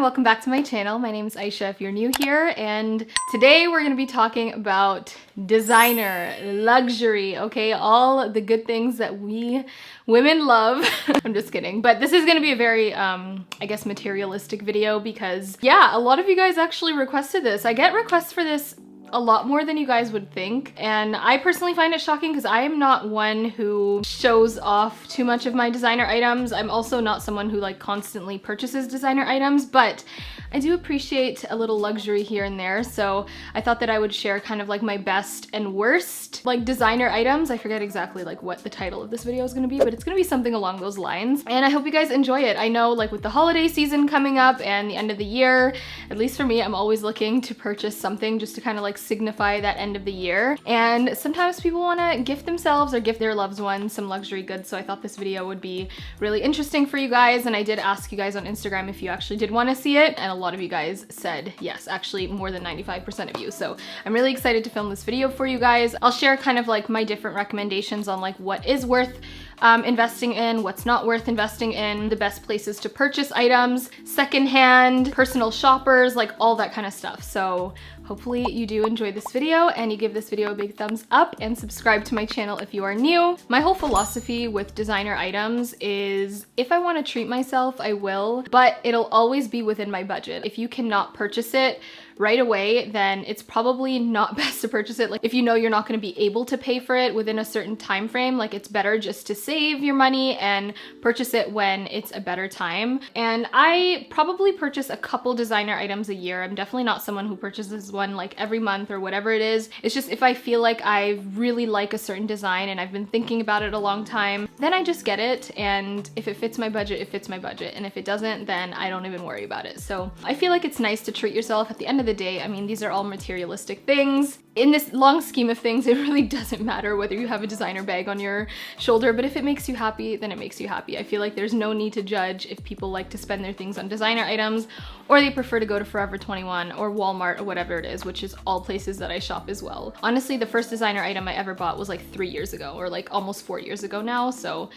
welcome back to my channel. My name is Aysha if you're new here, and today we're going to be talking about designer, luxury, okay? All the good things that we women love. I'm just kidding, but this is going to be a very, I guess, materialistic video because, yeah, a lot of you guys actually requested this. I get requests for this a lot more than you guys would think, and I personally find it shocking because I am not one who shows off too much of my designer items. I'm also not someone who like constantly purchases designer items, but I do appreciate a little luxury here and there, so I thought that I would share kind of like my best and worst like designer items. I forget exactly like what the title of this video is going to be, but it's going to be something along those lines, and I hope you guys enjoy it. I know, like, with the holiday season coming up and the end of the year, at least for me, I'm always looking to purchase something just to kind of like signify that end of the year, and sometimes people want to gift themselves or gift their loved ones some luxury goods, so I thought this video would be really interesting for you guys. And I did ask you guys on Instagram if you actually did want to see it, and a lot of you guys said yes, actually more than 95% of you, so I'm really excited to film this video for you guys. I'll share kind of like my different recommendations on like what is worth investing in, what's not worth investing in, the best places to purchase items, secondhand, personal shoppers, like all that kind of stuff. So hopefully you do enjoy this video and you give this video a big thumbs up and subscribe to my channel if you are new. My whole philosophy with designer items is if I want to treat myself, I will, but it'll always be within my budget. If you cannot purchase it right away, then it's probably not best to purchase it. Like, if you know you're not going to be able to pay for it within a certain time frame, like, it's better just to save your money and purchase it when it's a better time. And I probably purchase a couple designer items a year. I'm definitely not someone who purchases one like every month or whatever it is. It's just if I feel like I really like a certain design and I've been thinking about it a long time, then I just get it, and if it fits my budget, it fits my budget, and if it doesn't, then I don't even worry about it. So I feel like it's nice to treat yourself at the end of the day. I mean, these are all materialistic things. In this long scheme of things, it really doesn't matter whether you have a designer bag on your shoulder, but if it makes you happy, then it makes you happy. I feel like there's no need to judge if people like to spend their things on designer items, or they prefer to go to Forever 21 or Walmart or whatever it is, which is all places that I shop as well. Honestly, the first designer item I ever bought was like 3 years ago, or like almost 4 years ago now, so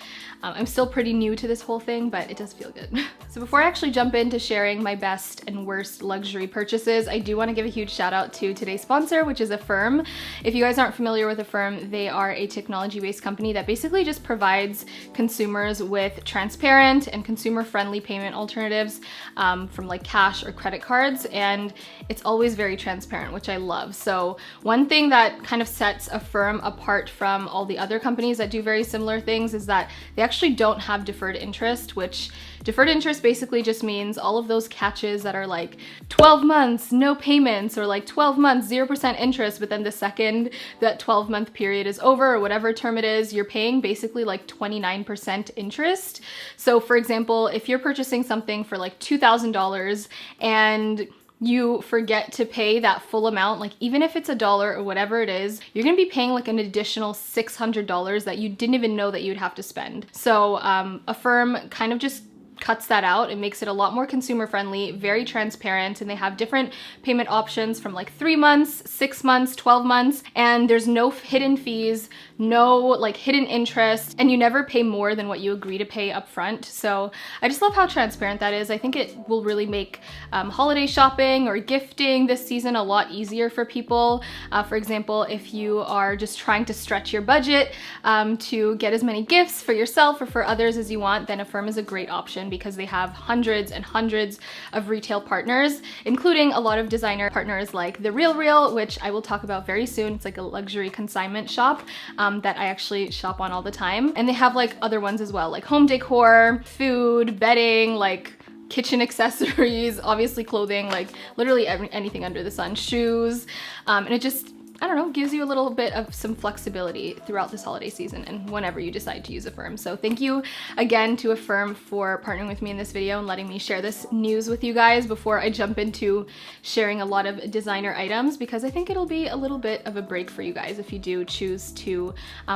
I'm still pretty new to this whole thing, but it does feel good. So before I actually jump into sharing my best and worst luxury purchases, I do want to give a huge shout out to today's sponsor, which is Affirm. If you guys aren't familiar with Affirm, they are a technology-based company that basically just provides consumers with transparent and consumer-friendly payment alternatives from like cash or credit cards, and it's always very transparent, which I love. So one thing that kind of sets Affirm apart from all the other companies that do very similar things is that they actually don't have deferred interest, which deferred interest basically just means all of those catches that are like 12 months, no payments, or like 12 months, 0% interest, but then the second that 12-month period is over, or whatever term it is, you're paying basically like 29% interest. So for example, if you're purchasing something for like $2,000 and you forget to pay that full amount, like even if it's $1 or whatever it is, you're gonna be paying like an additional $600 that you didn't even know that you'd have to spend. So Affirm kind of just cuts that out. It makes it a lot more consumer friendly, very transparent, and they have different payment options from like 3 months, 6 months, 12 months, and there's no hidden fees, no like hidden interest, and you never pay more than what you agree to pay up front. So I just love how transparent that is. I think it will really make holiday shopping or gifting this season a lot easier for people. For example, if you are just trying to stretch your budget to get as many gifts for yourself or for others as you want, then Affirm is a great option because they have hundreds and hundreds of retail partners, including a lot of designer partners like The Real, which I will talk about very soon. It's like a luxury consignment shop that I actually shop on all the time. And they have like other ones as well, like home decor, food, bedding, like kitchen accessories, obviously clothing, like literally anything under the sun, shoes, and it just, I don't know, gives you a little bit of some flexibility throughout this holiday season and whenever you decide to use Affirm. So thank you again to Affirm for partnering with me in this video and letting me share this news with you guys before I jump into sharing a lot of designer items, because I think it'll be a little bit of a break for you guys if you do choose to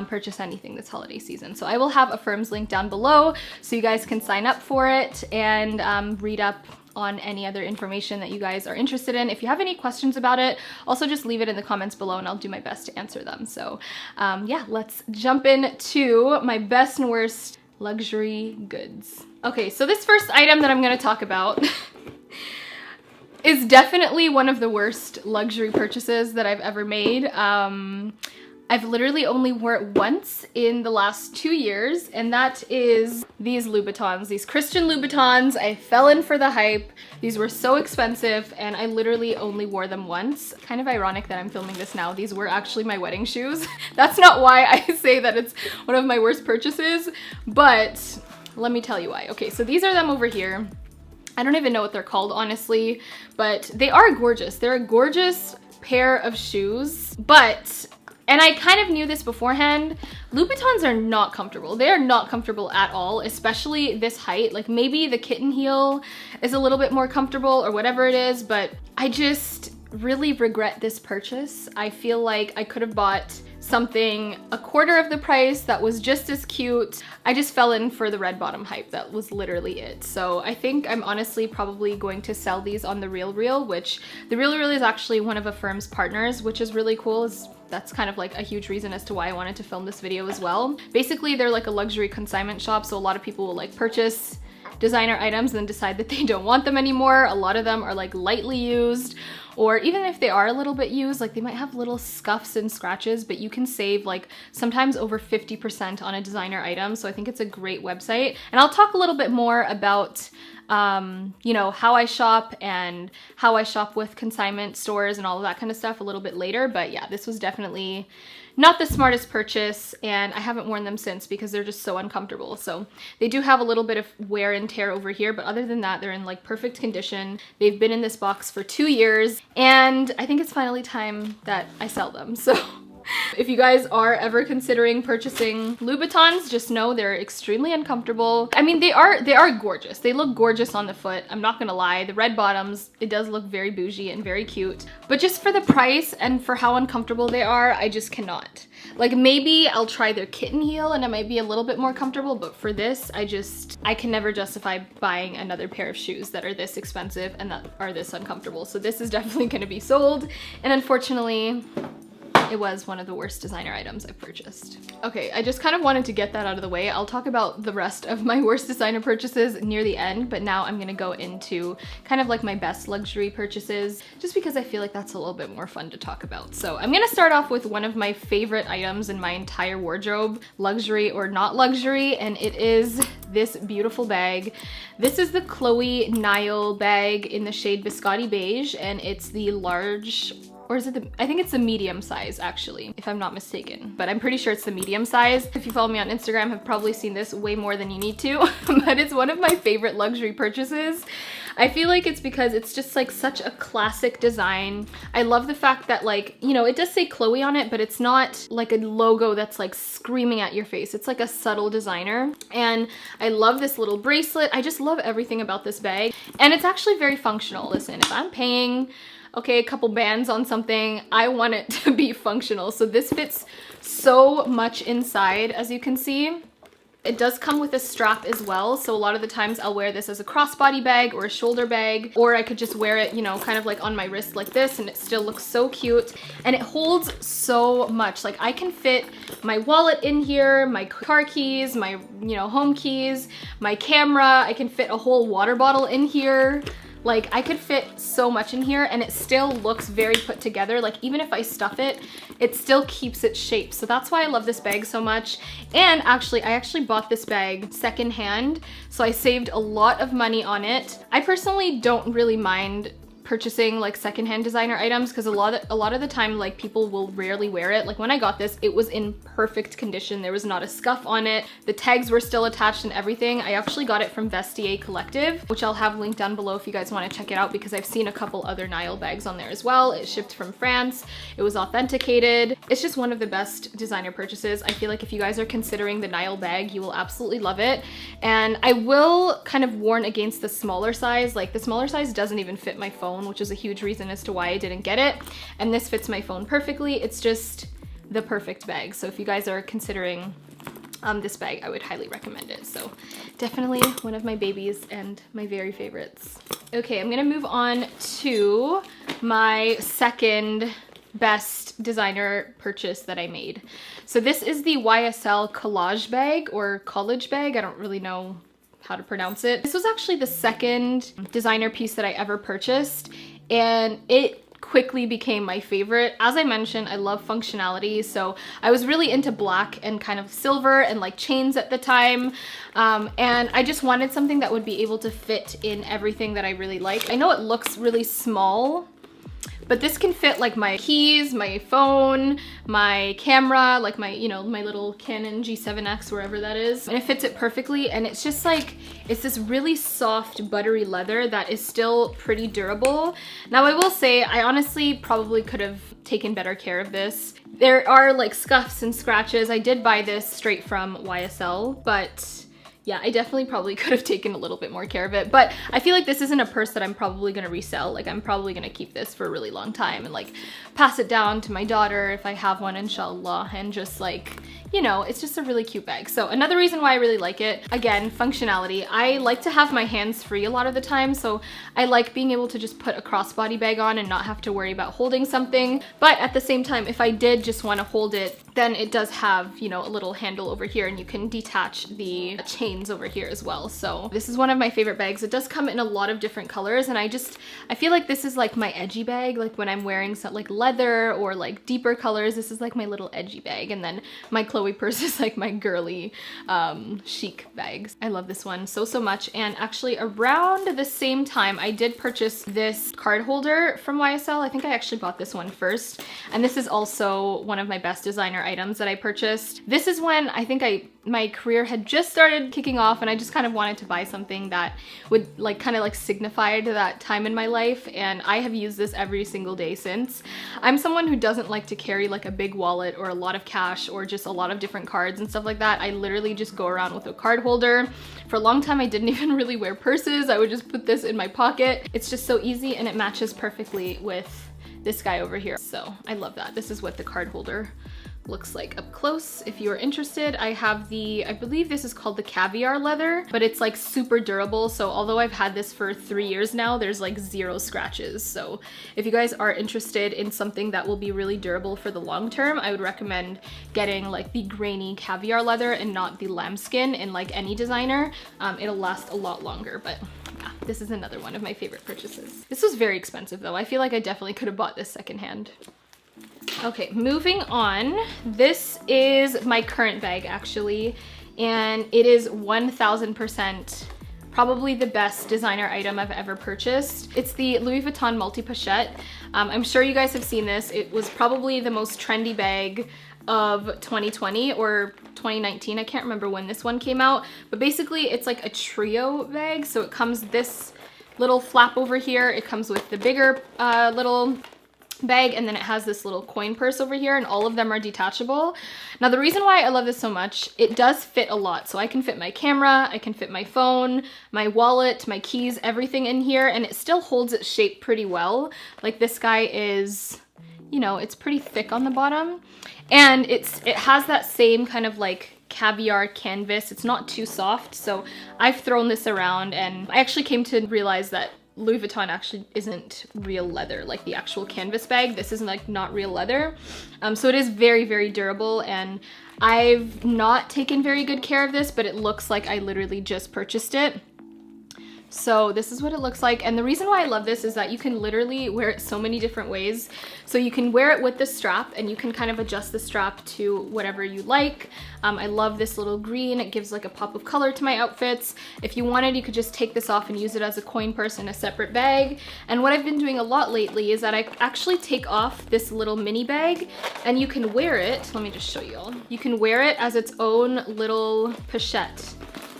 purchase anything this holiday season. So I will have Affirm's link down below so you guys can sign up for it and read up on any other information that you guys are interested in. If you have any questions about it, also just leave it in the comments below and I'll do my best to answer them. So yeah, let's jump into my best and worst luxury goods. Okay, so this first item that I'm gonna talk about is definitely one of the worst luxury purchases that I've ever made. I've literally only wore it once in the last 2 years, and that is these Louboutins, these Christian Louboutins. I fell in for the hype. These were so expensive, and I literally only wore them once. Kind of ironic that I'm filming this now. These were actually my wedding shoes. That's not why I say that it's one of my worst purchases, but let me tell you why. Okay, so these are them over here. I don't even know what they're called, honestly, but they are gorgeous. They're a gorgeous pair of shoes, but and I kind of knew this beforehand, Louboutins are not comfortable. They are not comfortable at all, especially this height. Like maybe the kitten heel is a little bit more comfortable or whatever it is, but I just really regret this purchase. I feel like I could have bought something a quarter of the price that was just as cute. I just fell in for the red bottom hype. That was literally it. So I think I'm honestly probably going to sell these on the RealReal, which the RealReal is actually one of Affirm's partners, which is really cool. That's kind of like a huge reason as to why I wanted to film this video as well. Basically, they're like a luxury consignment shop, so a lot of people will like purchase designer items and then decide that they don't want them anymore. A lot of them are like lightly used, or even if they are a little bit used, like they might have little scuffs and scratches, but you can save like sometimes over 50% on a designer item. So I think it's a great website. And I'll talk a little bit more about you know, how I shop and how I shop with consignment stores and all of that kind of stuff a little bit later. But yeah, this was definitely not the smartest purchase, and I haven't worn them since because they're just so uncomfortable. So they do have a little bit of wear and tear over here, but other than that, they're in like perfect condition. They've been in this box for 2 years, and I think it's finally time that I sell them. So if you guys are ever considering purchasing Louboutins, just know they're extremely uncomfortable. I mean, they are gorgeous. They look gorgeous on the foot. I'm not gonna lie. The red bottoms, it does look very bougie and very cute. But just for the price and for how uncomfortable they are, I just cannot. Like maybe I'll try their kitten heel and it might be a little bit more comfortable, but for this, I can never justify buying another pair of shoes that are this expensive and that are this uncomfortable. So this is definitely gonna be sold. And unfortunately, it was one of the worst designer items I've purchased. Okay, I just kind of wanted to get that out of the way. I'll talk about the rest of my worst designer purchases near the end, but now I'm gonna go into kind of like my best luxury purchases, just because I feel like that's a little bit more fun to talk about. So I'm gonna start off with one of my favorite items in my entire wardrobe, luxury or not luxury, and it is this beautiful bag. This is the Chloe Nile bag in the shade Biscotti Beige, and it's the large, or is it I think it's the medium size actually, if I'm not mistaken, but I'm pretty sure it's the medium size. If you follow me on Instagram, have probably seen this way more than you need to, but it's one of my favorite luxury purchases. I feel like it's because it's just like such a classic design. I love the fact that like, you know, it does say Chloe on it, but it's not like a logo that's like screaming at your face. It's like a subtle designer. And I love this little bracelet. I just love everything about this bag. And it's actually very functional. Listen, if I'm paying a couple bands on something, I want it to be functional. So this fits so much inside, as you can see. It does come with a strap as well, so a lot of the times I'll wear this as a crossbody bag or a shoulder bag, or I could just wear it, you know, kind of like on my wrist like this, and it still looks so cute. And it holds so much. Like I can fit my wallet in here, my car keys, my, you know, home keys, my camera. I can fit a whole water bottle in here. Like I could fit so much in here and it still looks very put together. Like even if I stuff it, it still keeps its shape. So that's why I love this bag so much. And actually, I actually bought this bag secondhand, so I saved a lot of money on it. I personally don't really mind purchasing like secondhand designer items because a lot of the time like people will rarely wear it. Like when I got this, it was in perfect condition. There was not a scuff on it. The tags were still attached and everything. I actually got it from Vestiaire Collective, which I'll have linked down below if you guys want to check it out, because I've seen a couple other Nile bags on there as well. It shipped from France. It was authenticated. It's just one of the best designer purchases. I feel like if you guys are considering the Nile bag, you will absolutely love it. And I will kind of warn against the smaller size. Like the smaller size doesn't even fit my phone, which is a huge reason as to why I didn't get it. And this fits my phone perfectly. It's just the perfect bag. So if you guys are considering this bag, I would highly recommend it. So definitely one of my babies and my very favorites. Okay, I'm gonna move on to my second best designer purchase that I made. So this is the YSL collage bag or college bag. I don't really know how to pronounce it. This was actually the second designer piece that I ever purchased, and it quickly became my favorite. As I mentioned, I love functionality, so I was really into black and kind of silver and like chains at the time, and I just wanted something that would be able to fit in everything that I really like. I know it looks really small, but this can fit like my keys, my phone, my camera, like my, you know, my little Canon G7X, wherever that is. And it fits it perfectly. And it's just like, it's this really soft, buttery leather that is still pretty durable. Now I will say, I honestly probably could have taken better care of this. There are like scuffs and scratches. I did buy this straight from YSL, but yeah, I definitely probably could have taken a little bit more care of it, but I feel like this isn't a purse that I'm probably gonna resell. Like, I'm probably gonna keep this for a really long time and like pass it down to my daughter if I have one, inshallah, and just like, you know, it's just a really cute bag. So another reason why I really like it, again, functionality. I like to have my hands free a lot of the time, so I like being able to just put a crossbody bag on and not have to worry about holding something. But at the same time, if I did just want to hold it, then it does have, you know, a little handle over here, and you can detach the chains over here as well. So this is one of my favorite bags. It does come in a lot of different colors, and I feel like this is like my edgy bag. Like when I'm wearing some like leather or like deeper colors, this is like my little edgy bag. And then my Chloe purse is like my girly chic bags. I love this one so much. And actually around the same time, I did purchase this card holder from YSL. I think I actually bought this one first, and this is also one of my best designer items that I purchased. This is when I think my career had just started kicking off, and I just kind of wanted to buy something that would like kind of like signify to that time in my life, and I have used this every single day since. I'm someone who doesn't like to carry like a big wallet or a lot of cash or just a lot of different cards and stuff like that. I literally just go around with a card holder. For a long time, I didn't even really wear purses. I would just put this in my pocket. It's just so easy, and it matches perfectly with this guy over here. So I love that. This is what the card holder looks like up close. If you are interested, I have I believe this is called the caviar leather, but it's like super durable. So although I've had this for 3 years now, there's like 0 scratches. So if you guys are interested in something that will be really durable for the long term, I would recommend getting like the grainy caviar leather and not the lambskin in like any designer. It'll last a lot longer, but yeah, this is another one of my favorite purchases. This was very expensive though. I feel like I definitely could have bought this secondhand. Okay, moving on. This is my current bag actually, and it is 1000% probably the best designer item I've ever purchased. It's the Louis Vuitton multi-pochette. I'm sure you guys have seen this. It was probably the most trendy bag of 2020 or 2019. I can't remember when this one came out, but basically it's like a trio bag. So it comes this little flap over here. It comes with the bigger little bag, and then it has this little coin purse over here, and all of them are detachable. Now the reason why I love this so much, it does fit a lot. So I can fit my camera, I can fit my phone, my wallet, my keys, everything in here, and it still holds its shape pretty well. Like this guy is, you know, it's pretty thick on the bottom, and it has that same kind of like caviar canvas. It's not too soft. So I've thrown this around, and I actually came to realize that Louis Vuitton actually isn't real leather, like the actual canvas bag. This is like not real leather. So it is very durable, and I've not taken very good care of this, but it looks like I literally just purchased it. So this is what it looks like. And the reason why I love this is that you can literally wear it so many different ways. So you can wear it with the strap, and you can kind of adjust the strap to whatever you like. I love this little green. It gives like a pop of color to my outfits. If you wanted, you could just take this off and use it as a coin purse in a separate bag. And what I've been doing a lot lately is that I actually take off this little mini bag, and you can wear it. Let me just show you all. You can wear it as its own little pochette,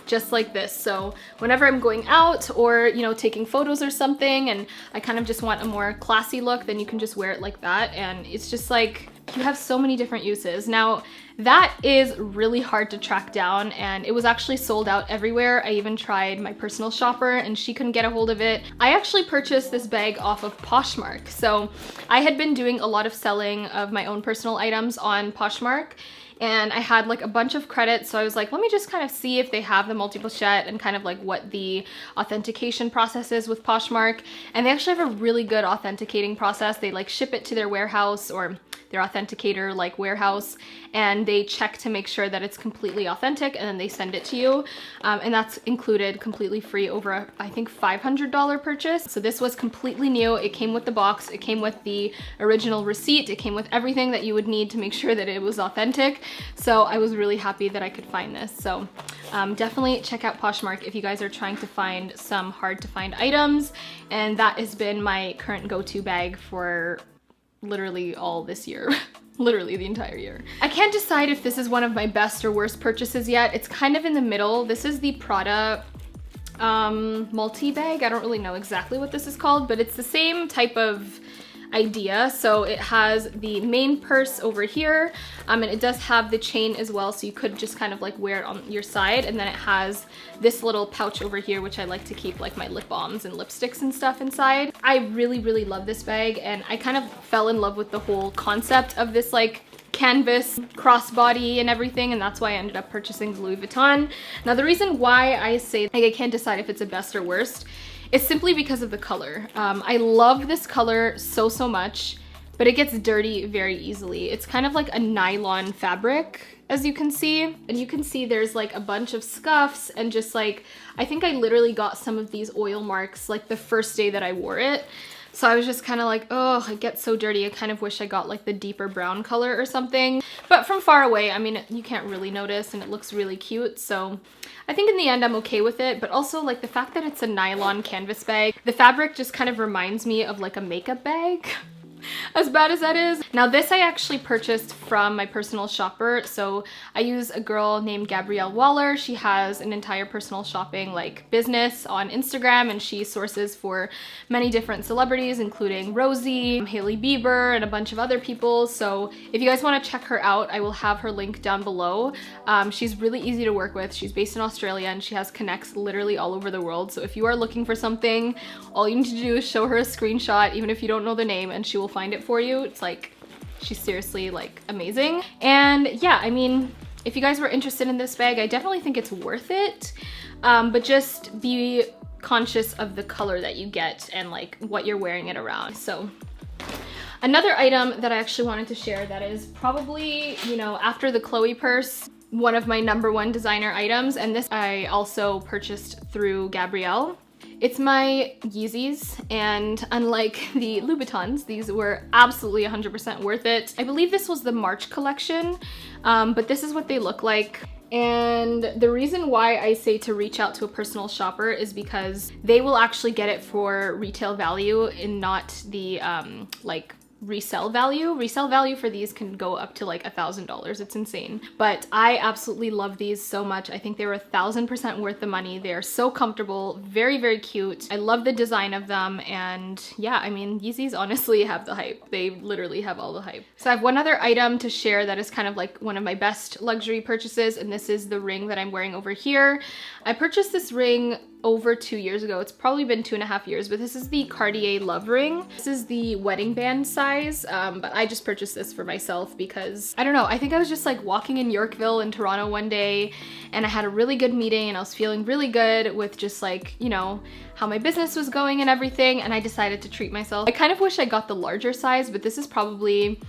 just like this. So whenever I'm going out or, you know, taking photos or something, and I kind of just want a more classy look, then you can just wear it like that. And it's just like, you have so many different uses. Now, that is really hard to track down, and it was actually sold out everywhere. I even tried my personal shopper, and she couldn't get a hold of it. I actually purchased this bag off of Poshmark. So I had been doing a lot of selling of my own personal items on Poshmark, and I had like a bunch of credits, so I was like, let me just kind of see if they have the multi-pochette and kind of like what the authentication process is with Poshmark. And they actually have a really good authenticating process. They like ship it to their warehouse or their authenticator like warehouse, and they check to make sure that it's completely authentic, and then they send it to you. And that's included completely free over I think $500 purchase. So this was completely new. It came with the box, it came with the original receipt, it came with everything that you would need to make sure that it was authentic. So I was really happy that I could find this. So definitely check out Poshmark if you guys are trying to find some hard to find items. And that has been my current go-to bag for literally all this year. Literally the entire year. I can't decide if this is one of my best or worst purchases yet. It's kind of in the middle. This is the Prada multi-bag. I don't really know exactly what this is called, but it's the same type of idea. So it has the main purse over here, and it does have the chain as well, so you could just kind of like wear it on your side, and then it has this little pouch over here, which I like to keep like my lip balms and lipsticks and stuff inside. I really love this bag, and I kind of fell in love with the whole concept of this like canvas crossbody and everything, and that's why I ended up purchasing the Louis Vuitton. Now the reason why I say like I can't decide if it's a best or worst, it's simply because of the color. I love this color so much, but it gets dirty very easily. It's kind of like a nylon fabric, as you can see. And you can see there's like a bunch of scuffs, and just like, I think I literally got some of these oil marks like the first day that I wore it. So I was just kind of like, oh, it gets so dirty. I kind of wish I got like the deeper brown color or something. But from far away, I mean, you can't really notice, and it looks really cute. So I think in the end I'm okay with it, but also like the fact that it's a nylon canvas bag, the fabric just kind of reminds me of like a makeup bag. As bad as that is. Now this I actually purchased from my personal shopper. So I use a girl named Gabrielle Waller. She has an entire personal shopping like business on Instagram, and she sources for many different celebrities, including Rosie, Hailey Bieber, and a bunch of other people. So if you guys want to check her out, I will have her link down below. She's really easy to work with. She's based in Australia, and she has connects literally all over the world. So if you are looking for something, all you need to do is show her a screenshot, even if you don't know the name, and she will find it for you. It's like, she's seriously like amazing. And yeah, I mean, if you guys were interested in this bag, I definitely think it's worth it, but just be conscious of the color that you get and like what you're wearing it around. So another item that I actually wanted to share that is probably, you know, after the Chloe purse, one of my #1 designer items, and this I also purchased through Gabrielle. It's my Yeezys, and unlike the Louboutins, these were absolutely 100% worth it. I believe this was the March collection, but this is what they look like. And the reason why I say to reach out to a personal shopper is because they will actually get it for retail value and not the like resale value. Resale value for these can go up to like $1,000. It's insane. But I absolutely love these so much. I think they were 1000% worth the money. They are so comfortable, very cute. I love the design of them, and yeah, I mean, Yeezys honestly have the hype. They literally have all the hype. So I have one other item to share that is kind of like one of my best luxury purchases, and this is the ring that I'm wearing over here. I purchased this ring over 2 years ago. It's probably been 2.5 years, but this is the Cartier Love Ring. This is the wedding band size, but I just purchased this for myself because, I don't know, I think I was just like walking in Yorkville in Toronto one day, and I had a really good meeting, and I was feeling really good with just like, you know, how my business was going and everything, and I decided to treat myself. I kind of wish I got the larger size, but this is probably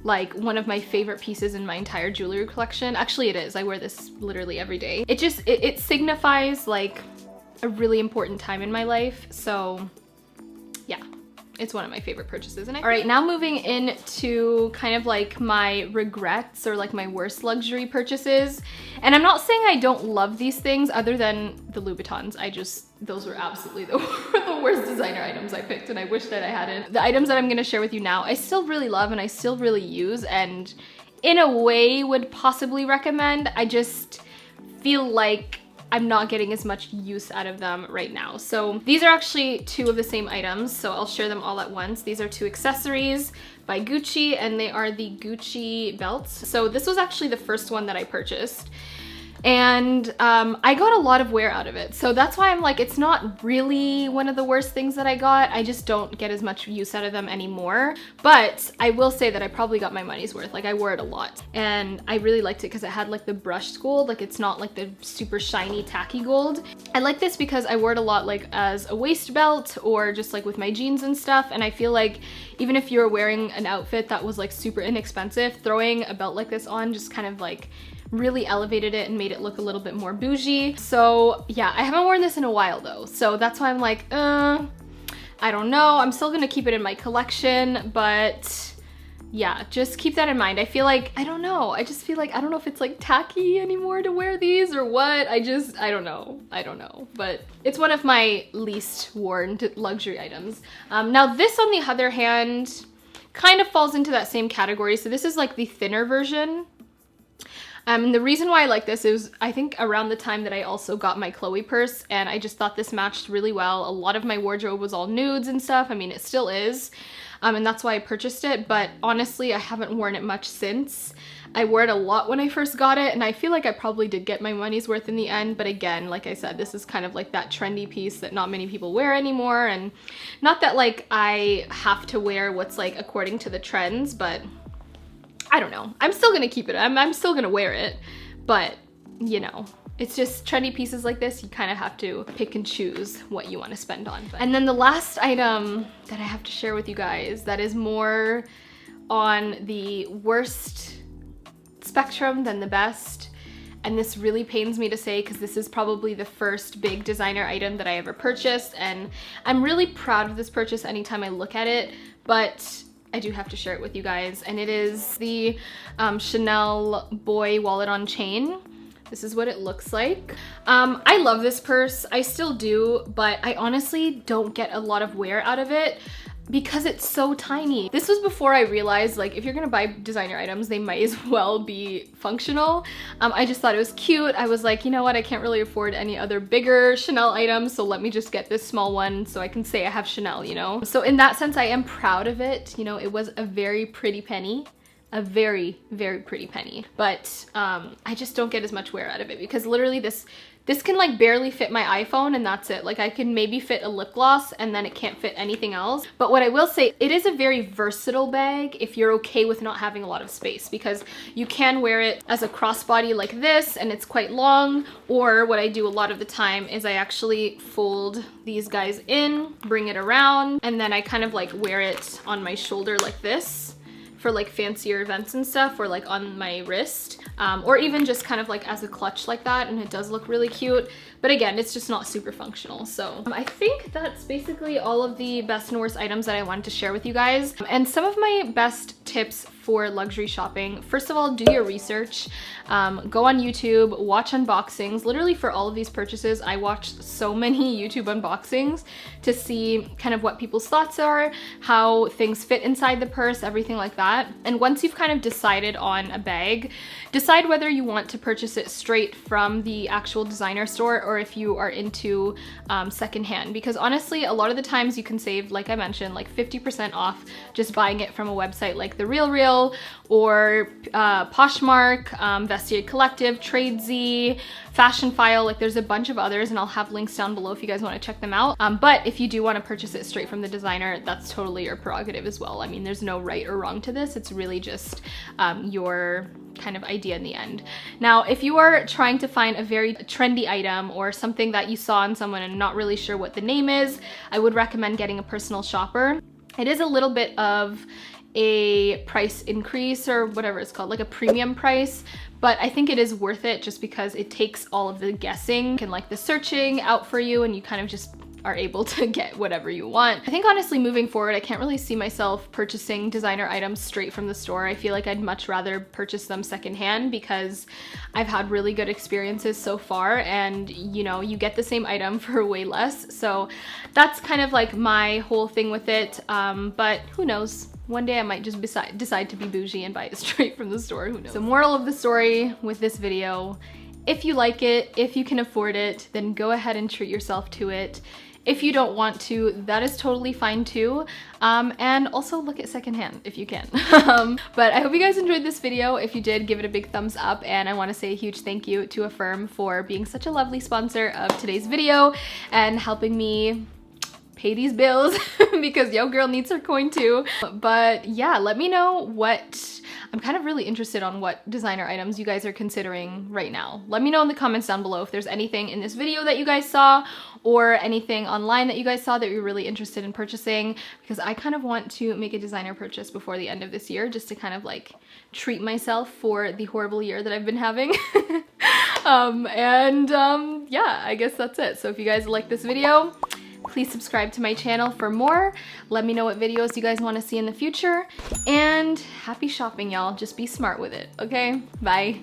like one of my favorite pieces in my entire jewelry collection. Actually, it is. I wear this literally every day. It just, it signifies like a really important time in my life. So yeah, it's one of my favorite purchases. And all right, now moving into kind of like my regrets or like my worst luxury purchases. And I'm not saying I don't love these things other than the Louboutins. Those were absolutely the worst designer items I picked, and I wish that I hadn't. The items that I'm gonna share with you now, I still really love and I still really use, and in a way would possibly recommend. I just feel like I'm not getting as much use out of them right now. So these are actually two of the same items, so I'll share them all at once. These are two accessories by Gucci, and they are the Gucci belts. So this was actually the first one that I purchased. And I got a lot of wear out of it. So that's why I'm like, it's not really one of the worst things that I got. I just don't get as much use out of them anymore. But I will say that I probably got my money's worth. Like I wore it a lot and I really liked it because it had like the brushed gold. Like it's not like the super shiny tacky gold. I like this because I wore it a lot like as a waist belt or just like with my jeans and stuff. And I feel like even if you're wearing an outfit that was like super inexpensive, throwing a belt like this on just kind of like really elevated it and made it look a little bit more bougie. So yeah, I haven't worn this in a while though. So that's why I'm like, I don't know. I'm still gonna keep it in my collection, but yeah, just keep that in mind. I feel like, I don't know. I just feel like, I don't know if it's like tacky anymore to wear these or what. I don't know. I don't know, but it's one of my least worn luxury items. Now this on the other hand, kind of falls into that same category. So this is like the thinner version. The reason why I like this is I think around the time that I also got my Chloe purse, and I just thought this matched really well. A lot of my wardrobe was all nudes and stuff. I mean, it still is. And that's why I purchased it, but honestly, I haven't worn it much since. I wore it a lot when I first got it, and I feel like I probably did get my money's worth in the end, but again, like I said, this is kind of like that trendy piece that not many people wear anymore, and not that like I have to wear what's like according to the trends, but I don't know. I'm still gonna keep it. I'm still gonna wear it, but you know, it's just trendy pieces like this, you kind of have to pick and choose what you want to spend on. And then the last item that I have to share with you guys that is more on the worst spectrum than the best, and this really pains me to say because this is probably the first big designer item that I ever purchased, and I'm really proud of this purchase anytime I look at it, but I do have to share it with you guys, and it is the Chanel Boy wallet on chain. This is what it looks like. I love this purse, I still do, but I honestly don't get a lot of wear out of it because it's so tiny. This was before I realized like if you're gonna buy designer items, they might as well be functional. I just thought it was cute. I was like, you know what, I can't really afford any other bigger Chanel items, so let me just get this small one so I can say I have Chanel, you know? So in that sense, I am proud of it. You know, it was a very pretty penny. A very, very pretty penny, but I just don't get as much wear out of it because literally this can like barely fit my iPhone and that's it. Like I can maybe fit a lip gloss and then it can't fit anything else. But what I will say, it is a very versatile bag if you're okay with not having a lot of space, because you can wear it as a crossbody like this and it's quite long, or what I do a lot of the time is I actually fold these guys in, bring it around, and then I kind of like wear it on my shoulder like this for like fancier events and stuff, or like on my wrist, or even just kind of like as a clutch like that, and it does look really cute. But again, it's just not super functional. So I think that's basically all of the best and worst items that I wanted to share with you guys. And some of my best tips for luxury shopping. First of all, do your research. Go on YouTube, watch unboxings. Literally for all of these purchases, I watched so many YouTube unboxings to see kind of what people's thoughts are, how things fit inside the purse, everything like that. And once you've kind of decided on a bag, decide whether you want to purchase it straight from the actual designer store or if you are into secondhand, because honestly, a lot of the times you can save, like I mentioned, like 50% off just buying it from a website like The RealReal or Poshmark, Vestiaire Collective, Tradesy, Fashion File. Like there's a bunch of others and I'll have links down below if you guys want to check them out. But if you do want to purchase it straight from the designer, that's totally your prerogative as well. I mean, there's no right or wrong to this. It's really just your kind of idea in the end. Now, if you are trying to find a very trendy item or something that you saw on someone and not really sure what the name is, I would recommend getting a personal shopper. It is a little bit of a price increase or whatever it's called, like a premium price, but I think it is worth it just because it takes all of the guessing and like the searching out for you, and you kind of just are able to get whatever you want. I think honestly moving forward, I can't really see myself purchasing designer items straight from the store. I feel like I'd much rather purchase them secondhand because I've had really good experiences so far, and you know, you get the same item for way less. So that's kind of like my whole thing with it. But who knows? One day I might just decide to be bougie and buy it straight from the store, who knows? So moral of the story with this video, if you like it, if you can afford it, then go ahead and treat yourself to it. If you don't want to, that is totally fine too. And also look at secondhand if you can. But I hope you guys enjoyed this video. If you did, give it a big thumbs up, and I want to say a huge thank you to Affirm for being such a lovely sponsor of today's video and helping me pay these bills because yo girl needs her coin too. But yeah, let me know I'm kind of really interested on what designer items you guys are considering right now. Let me know in the comments down below if there's anything in this video that you guys saw or anything online that you guys saw that you're really interested in purchasing, because I kind of want to make a designer purchase before the end of this year just to kind of like treat myself for the horrible year that I've been having. Yeah, I guess that's it. So if you guys like this video, please subscribe to my channel for more. Let me know what videos you guys want to see in the future. And happy shopping, y'all. Just be smart with it, okay? Bye.